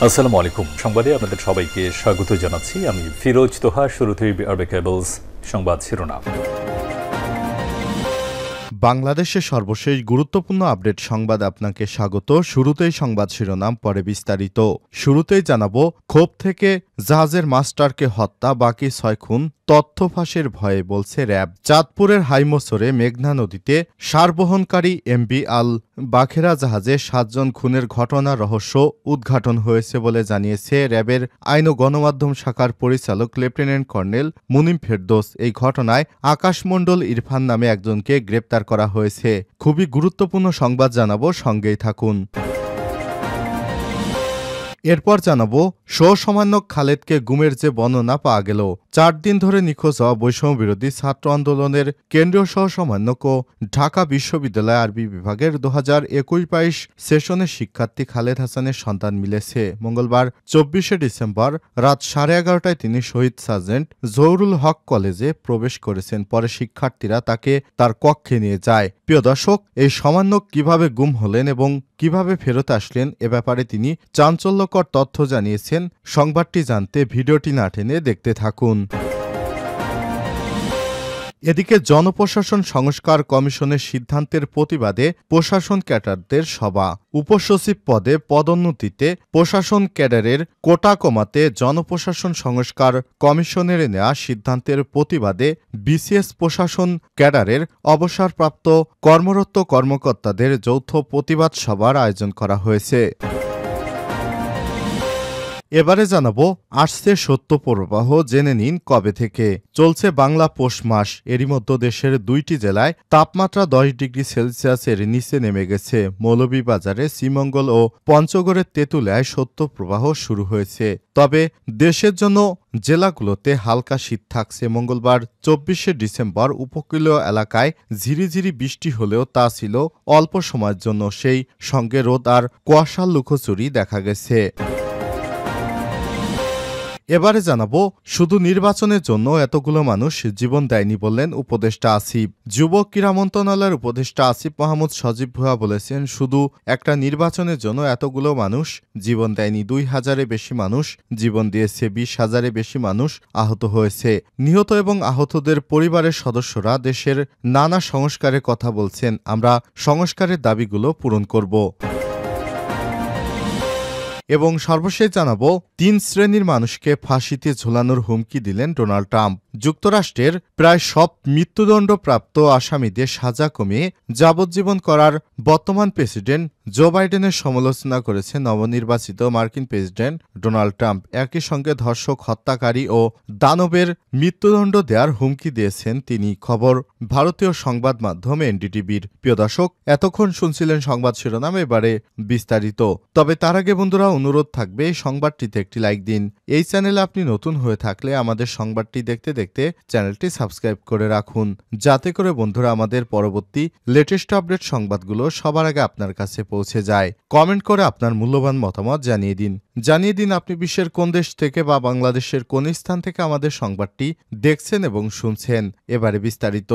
আসসালামু আলাইকুম। সংবাদে আপনাদের সবাইকে স্বাগত জানাচ্ছি। আমি ফিরোজ তোহা। শুরুতেই আরবে কেবলস সংবাদ শিরোনাম। বাংলাদেশের সর্বশেষ গুরুত্বপূর্ণ আপডেট সংবাদ আপনাকে স্বাগত। শুরুতেই সংবাদ শিরোনাম, পরে বিস্তারিত। শুরুতেই জানাবো, ক্ষোভ থেকে জাহাজের মাস্টারকে হত্যা, বাকি 6 খুন, তথ্য ফাঁসের ভয়ে বলছে র্যাব। চাঁদপুরের হাইমসরে মেঘনা নদীতে সারবহনকারী এমবি আল বাখেরা জাহাজে 7 জন খুনের ঘটনার রহস্য উদ্ঘাটন হয়েছে বলে জানিয়েছে র্যাবের আইন ও গণমাধ্যম শাখার পরিচালক লেফটেন্যান্ট কর্নেল মুনিম ফেরদৌস। এই ঘটনায় আকাশমণ্ডল ইরফান নামে একজনকে গ্রেপ্তার করা হয়েছে। খুবই গুরুত্বপূর্ণ সংবাদ জানাবো, সঙ্গেই থাকুন। এরপর জানাবো, সহসমান্বয়ক খালেদকে গুমের যে বর্ণনা পাওয়া গেল। 4 দিন ধরে নিখোঁজ হওয়া বৈষম্য বিরোধী ছাত্র আন্দোলনের কেন্দ্রীয় সহসমান্বয়ক ও ঢাকা বিশ্ববিদ্যালয় আরবি বিভাগের 2021-22 সেশনের শিক্ষার্থী খালেদ হাসানের সন্ধান মিলেছে। মঙ্গলবার 24শে ডিসেম্বর রাত 11:30টায় তিনি শহীদ সার্জেন্ট জহুরুল হক কলেজে প্রবেশ করেছেন। পরে শিক্ষার্থীরা তাকে তার কক্ষে নিয়ে যায়। প্রিয় দর্শক, এই সমন্বয়ক কিভাবে গুম হলেন এবং কিভাবে ফেরত আসলেন, এ ব্যাপারে তিনি চাঞ্চল্যকর তথ্য জানিয়েছেন। সংবাদটি জানতে ভিডিওটি না টেনে দেখতে থাকুন। এদিকে জনপ্রশাসন সংস্কার কমিশনের সিদ্ধান্তের প্রতিবাদে প্রশাসন ক্যাডারদের সভা। উপসচিব পদে পদোন্নতিতে প্রশাসন ক্যাডারের কোটা কমাতে জনপ্রশাসন সংস্কার কমিশনের নেওয়া সিদ্ধান্তের প্রতিবাদে বিসিএস প্রশাসন ক্যাডারের অবসরপ্রাপ্ত কর্মরত কর্মকর্তাদের যৌথ প্রতিবাদ সভার আয়োজন করা হয়েছে। এবারে জানাবো, আসছে সত্য প্রবাহ, জেনে নিন কবে থেকে। চলছে বাংলা পৌষ মাস। এরই মধ্যে দেশের 2টি জেলায় তাপমাত্রা 10 ডিগ্রি সেলসিয়াসের নিচে নেমে গেছে। মৌলভীবাজারে, শ্রীমঙ্গল ও পঞ্চগড়ের তেঁতুলিয়ায় সত্য প্রবাহ শুরু হয়েছে। তবে দেশের জন্য জেলাগুলোতে হালকা শীত থাকছে। মঙ্গলবার 24শে ডিসেম্বর উপকূলীয় এলাকায় ঝিরিঝিরি বৃষ্টি হলেও তা ছিল অল্প সময়ের জন্য। সেই সঙ্গে রোদ আর কুয়াশার লুকোচুরি দেখা গেছে। এবারে জানাবো, শুধু নির্বাচনের জন্য এতগুলো মানুষ জীবন দেয়নি বললেন উপদেষ্টা আসিফ। যুব ক্রীড়া মন্ত্রণালয়ের উপদেষ্টা আসিফ মাহমুদ সজীব ভুঁইয়া বলেছেন, শুধু একটা নির্বাচনের জন্য এতগুলো মানুষ জীবন দেয়নি। 2000-এর বেশি মানুষ জীবন দিয়েছে, 20,000-এর বেশি মানুষ আহত হয়েছে। নিহত এবং আহতদের পরিবারের সদস্যরা দেশের নানা সংস্কারের কথা বলছেন। আমরা সংস্কারের দাবিগুলো পূরণ করব। এবং সর্বশেষ জানাবো, 3 শ্রেণীর মানুষকে ফাঁসিতে ঝোলানোর হুমকি দিলেন ডোনাল্ড ট্রাম্প। যুক্তরাষ্ট্রের প্রায় সব মৃত্যুদণ্ডপ্রাপ্ত আসামিদের সাজা কমিয়ে যাবজ্জীবন করার বর্তমান প্রেসিডেন্ট জো বাইডেনের সমালোচনা করেছে নবনির্বাচিত মার্কিন প্রেসিডেন্ট ডোনাল্ড ট্রাম্প। একই সঙ্গে ধর্ষক, হত্যাকারী ও দানবের মৃত্যুদণ্ড দেওয়ার হুমকি দিয়েছেন তিনি। খবর ভারতীয় সংবাদ মাধ্যম এনডিটিভির। প্রিয় দর্শক, এতক্ষণ শুনছিলেন সংবাদ শিরোনাম, এবারে বিস্তারিত। তবে তার আগে বন্ধুরা, অনুরোধ থাকবে এই সংবাদটিতে একটি লাইক দিন। এই চ্যানেলে আপনি নতুন হয়ে থাকলে আমাদের সংবাদটি দেখতে দেখতে চ্যানেলটি সাবস্ক্রাইব করে রাখুন, যাতে করে বন্ধুরা আমাদের পরবর্তী লেটেস্ট আপডেট সংবাদগুলো সবার আগে আপনার কাছে পৌঁছে যায়। কমেন্ট করে আপনার মূল্যবান মতামত জানিয়ে দিন আপনি বিশ্বের কোন দেশ থেকে বা বাংলাদেশের কোন স্থান থেকে আমাদের সংবাদটি দেখছেন এবং শুনছেন। এবারে বিস্তারিত।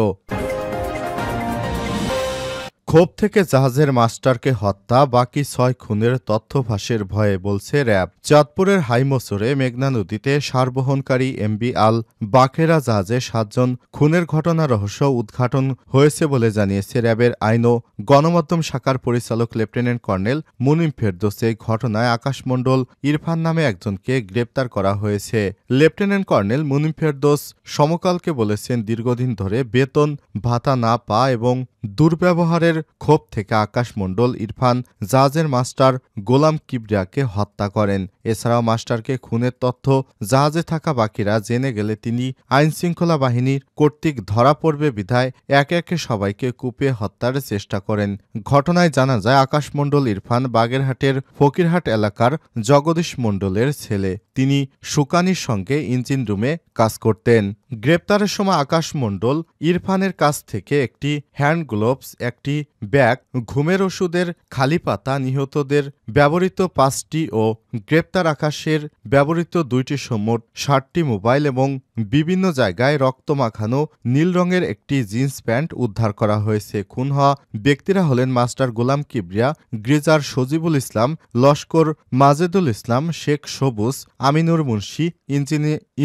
ক্ষোভ থেকে জাহাজের মাস্টারকে হত্যা, বাকি 6 খুনের তথ্য ফাঁসের ভয়ে বলছে র্যাব। চাঁদপুরের হাইমসরে মেঘনা নদীতে সারবহনকারী এমবি আল বাখেরা জাহাজে 7 জন খুনের ঘটনার রহস্য উদ্ঘাটন হয়েছে বলে জানিয়েছে র্যাবের আইন ও গণমাধ্যম শাখার পরিচালক লেফটেন্যান্ট কর্নেল মুনিম ফেরদৌস। এই ঘটনায় আকাশমণ্ডল ইরফান নামে একজনকে গ্রেপ্তার করা হয়েছে। লেফটেন্যান্ট কর্নেল মুনিম ফেরদৌস সমকালকে বলেছেন, দীর্ঘদিন ধরে বেতন ভাতা না পাওয়া এবং দুর্ব্যবহারের ক্ষোভ থেকে আকাশমণ্ডল ইরফান জাহাজের মাস্টার গোলাম কিবরিয়াকে হত্যা করেন। এছাড়াও মাস্টারকে খুনের তথ্য জাহাজে থাকা বাকিরা জেনে গেলে তিনি আইনশৃঙ্খলা বাহিনীর কর্তৃক ধরা পড়বে বিধায় একে একে সবাইকে কুপিয়ে হত্যার চেষ্টা করেন। ঘটনায় জানা যায়, আকাশমণ্ডল ইরফান বাগেরহাটের ফকিরহাট এলাকার জগদীশ মণ্ডলের ছেলে। তিনি সুকানির সঙ্গে ইঞ্জিন রুমে কাজ করতেন। গ্রেপ্তারের সময় আকাশমণ্ডল ইরফানের কাছ থেকে একটি হ্যান্ড গ্লোভস, একটি ব্যাগ, ঘুমের ওষুধের খালি পাতা, নিহতদের ব্যবহৃত 5টি ও গ্রেপ্তার আকাশের ব্যবহৃত 2টি মোট 60টি মোবাইল এবং বিভিন্ন জায়গায় রক্ত মাখানো নীল রঙের একটি জিন্স প্যান্ট উদ্ধার করা হয়েছে। খুন হওয়া ব্যক্তিরা হলেন মাস্টার গোলাম কিবরিয়া, গ্রেজার সজিবুল ইসলাম, লস্কর মাজেদুল ইসলাম, শেখ সবুজ, আমিনুর মুন্সি,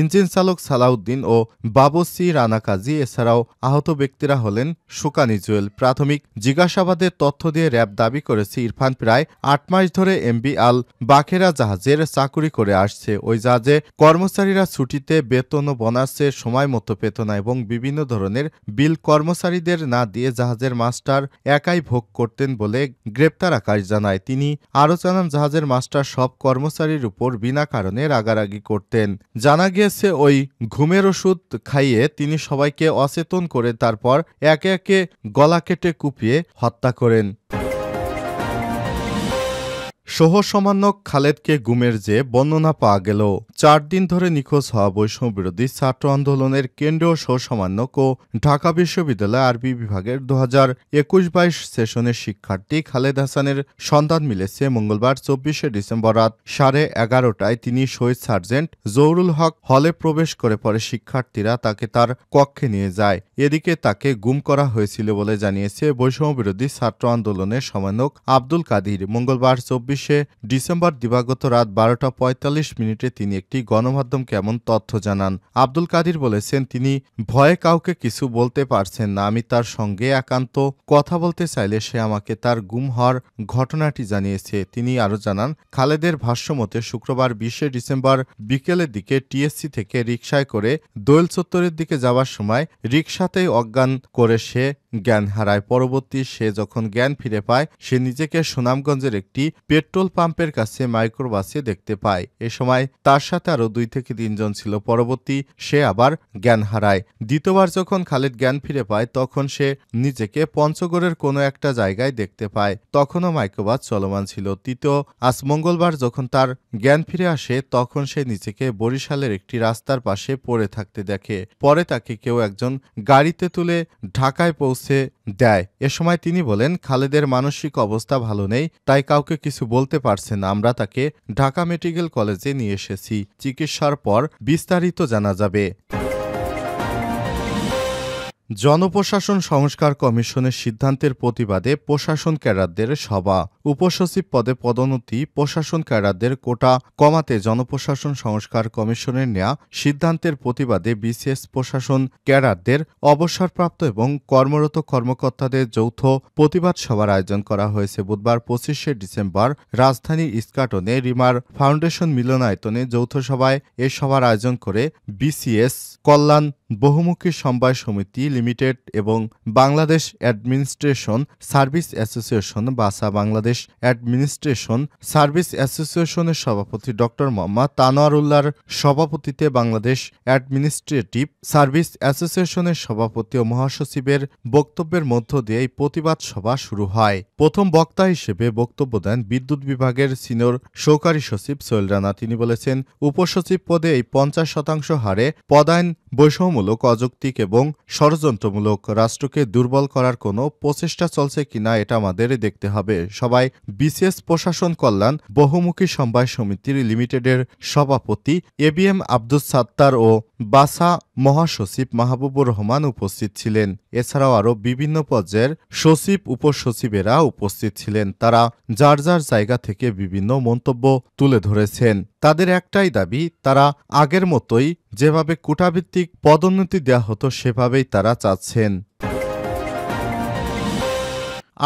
ইঞ্জিন চালক সালাউদ্দিন ও বাবসি রানা কাজী। এছাড়াও আহত ব্যক্তিরা হলেন সুকানি জুয়েল। প্রাথমিক জিজ্ঞাসাবাদে তথ্য দিয়ে র্যাব দাবি করেছে ইরফান প্রায় ৮ মাস ধরে এমবি আল বাখেরা জাহাজের চাকুরি করে আসছে। ওই জাহাজে কর্মচারীরা ছুটিতে বেতন ও বোনাসের সময় মতো পেত না এবং বিভিন্ন ধরনের বিল কর্মচারীদের না দিয়ে জাহাজের মাস্টার একাই ভোগ করতেন বলে গ্রেপ্তার আকাশ জানায়। তিনি আরও জানান, জাহাজের মাস্টার সব কর্মচারীর উপর বিনা কারণে রাগারাগি করতেন। জানা গিয়েছে ওই ঘুমের ওষুধ খাইয়ে তিনি সবাইকে অচেতন করে তারপর একে একে গলা কেটে কুপিয়ে হত্যা করেন। সহ-সমন্বয়ক খালেদকে গুমের যে বর্ণনা পাওয়া গেল। ৪ দিন ধরে নিখোঁজ হওয়া বৈষম্যবিরোধী ছাত্র আন্দোলনের কেন্দ্রীয় সহ-সমন্বয়ক ও ঢাকা বিশ্ববিদ্যালয় আরবি বিভাগের ২০২১-২২ সেশনের শিক্ষার্থী খালেদ হাসানের সন্ধান মিলেছে মঙ্গলবার ২৪শে ডিসেম্বর রাত 11:30টায়। তিনি শহীদ সার্জেন্ট জহুরুল হক হলে প্রবেশ করে পরে শিক্ষার্থীরা তাকে তার কক্ষে নিয়ে যায়। এদিকে তাকে গুম করা হয়েছিল বলে জানিয়েছে বৈষম্যবিরোধী ছাত্র আন্দোলনের সমন্বয়ক আব্দুল কাদির। মঙ্গলবার ২৪শে ডিসেম্বর দিবাগত রাত ১২টা ৪৫ তিনি একটি গণমাধ্যমকে এমন তথ্য জানান। আব্দুল কাদির বলেছেন, তিনি ভয়ে কাউকে কিছু বলতে পারছেন না। আমি তার সঙ্গে একান্ত কথা বলতে চাইলে সে আমাকে তার গুম হওয়ার ঘটনাটি জানিয়েছে। তিনি আরও জানান, খালেদের ভাষ্যমতে শুক্রবার ২০শে ডিসেম্বর বিকেলের দিকে টিএসসি থেকে রিকশায় করে দোয়েল চত্বরের দিকে যাওয়ার সময় রিকশাতেই অজ্ঞান করে সে জ্ঞান হারায়। পরবর্তী সে যখন জ্ঞান ফিরে পায় সে নিজেকে সুনামগঞ্জের একটি পেট্রোল পাম্পের কাছে মাইক্রোবাসে দেখতে পায়। এ সময় তার সাথে আরও ২ থেকে ৩ জন ছিল। পরবর্তী সে আবার জ্ঞান হারায়। দ্বিতীয়বার যখন খালেদ জ্ঞান ফিরে পায় তখন সে নিজেকে পঞ্চগড়ের কোনো একটা জায়গায় দেখতে পায়। তখনও মাইক্রোবাস চলমান ছিল। তৃতীয় আজ মঙ্গলবার যখন তার জ্ঞান ফিরে আসে তখন সে নিজেকে বরিশালের একটি রাস্তার পাশে পড়ে থাকতে দেখে। পরে তাকে কেউ একজন গাড়িতে তুলে ঢাকায় পৌঁছে দেয়। এ সময় তিনি বলেন, খালেদের মানসিক অবস্থা ভালো নেই, তাই কাউকে কিছু বলতে পারছে না। আমরা তাকে ঢাকা মেডিকেল কলেজে নিয়ে এসেছি। চিকিৎসার পর বিস্তারিত জানা যাবে। জনপ্রশাসন সংস্কার কমিশনের সিদ্ধান্তের প্রতিবাদে প্রশাসন ক্যাডারদের সভা। উপসচিব পদে পদোন্নতি, প্রশাসন ক্যাডারদের কোটা কমাতে জনপ্রশাসন সংস্কার কমিশনের নেয়া সিদ্ধান্তের প্রতিবাদে বিসিএস প্রশাসন ক্যাডারদের অবসরপ্রাপ্ত এবং কর্মরত কর্মকর্তাদের যৌথ প্রতিবাদ সভার আয়োজন করা হয়েছে। বুধবার ২৫শে ডিসেম্বর রাজধানীর ইস্কাটনে রিমার ফাউন্ডেশন মিলনায়তনে যৌথ সভায় এ সভার আয়োজন করে বিসিএস কল্যাণ বহুমুখী সমবায় সমিতি লিমিটেড এবং বাংলাদেশ অ্যাডমিনিস্ট্রেশন সার্ভিস অ্যাসোসিয়েশন বাসা বাংলাদেশ অ্যাডমিনিস্ট্রেশন সার্ভিস অ্যাসোসিয়েশনের সভাপতি ড. মোহাম্মদ তানোয়ার উল্লাহর সভাপতিত্বে বাংলাদেশ অ্যাডমিনিস্ট্রেটিভ সার্ভিস অ্যাসোসিয়েশনের সভাপতি ও মহাসচিবের বক্তব্যের মধ্য দিয়ে এই প্রতিবাদ সভা শুরু হয়। প্রথম বক্তা হিসেবে বক্তব্য দেন বিদ্যুৎ বিভাগের সিনিয়র সহকারী সচিব সোহেল রানা। তিনি বলেছেন, উপসচিব পদে এই ৫০% হারে পদায়ন বৈষম্যমূলক, অযৌক্তিক এবং ষড়যন্ত্রমূলক। রাষ্ট্রকে দুর্বল করার কোনো প্রচেষ্টা চলছে কিনা এটা আমাদের দেখতে হবে। সবাই বিসিএস প্রশাসন কল্যাণ বহুমুখী সমবায় সমিতির লিমিটেডের সভাপতি এবিএম আব্দুস সাত্তার ও বাসা মহাসচিব মাহবুবুর রহমান উপস্থিত ছিলেন। এছাড়াও আরও বিভিন্ন পর্যায়ের সচিব উপসচিবেরা উপস্থিত ছিলেন। তারা যার যার জায়গা থেকে বিভিন্ন মন্তব্য তুলে ধরেছেন। তাদের একটাই দাবি, তারা আগের মতোই যেভাবে কোটাভিত্তিক পদোন্নতি দেওয়া হতো সেভাবেই তারা চাচ্ছেন।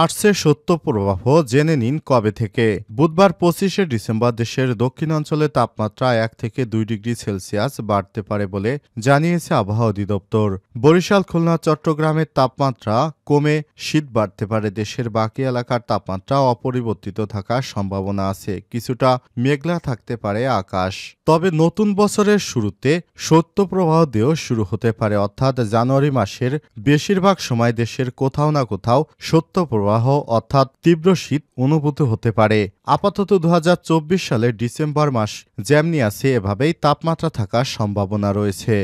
আসছে সত্য প্রবাহ জেনে নিন কবে থেকে। বুধবার ২৫শে ডিসেম্বর দেশের দক্ষিণাঞ্চলে তাপমাত্রা ১ থেকে ২ ডিগ্রি সেলসিয়াস বাড়তে পারে বলে জানিয়েছে আবহাওয়া অধিদপ্তর। বরিশাল, খুলনা, চট্টগ্রামের তাপমাত্রা কমে শীত বাড়তে পারে। দেশের বাকি এলাকার তাপমাত্রা অপরিবর্তিত থাকার সম্ভাবনা আছে। কিছুটা মেঘলা থাকতে পারে আকাশ। তবে নতুন বছরের শুরুতে শৈত্যপ্রবাহ দিয়েও শুরু হতে পারে, অর্থাৎ জানুয়ারি মাসের বেশিরভাগ সময় দেশের কোথাও না কোথাও শৈত্যপ্রবাহ অর্থাৎ তীব্র শীত অনুভূত হতে পারে। আপাতত ২০২৪ সালের ডিসেম্বর মাস যেমনি আছে এভাবেই তাপমাত্রা থাকার সম্ভাবনা রয়েছে।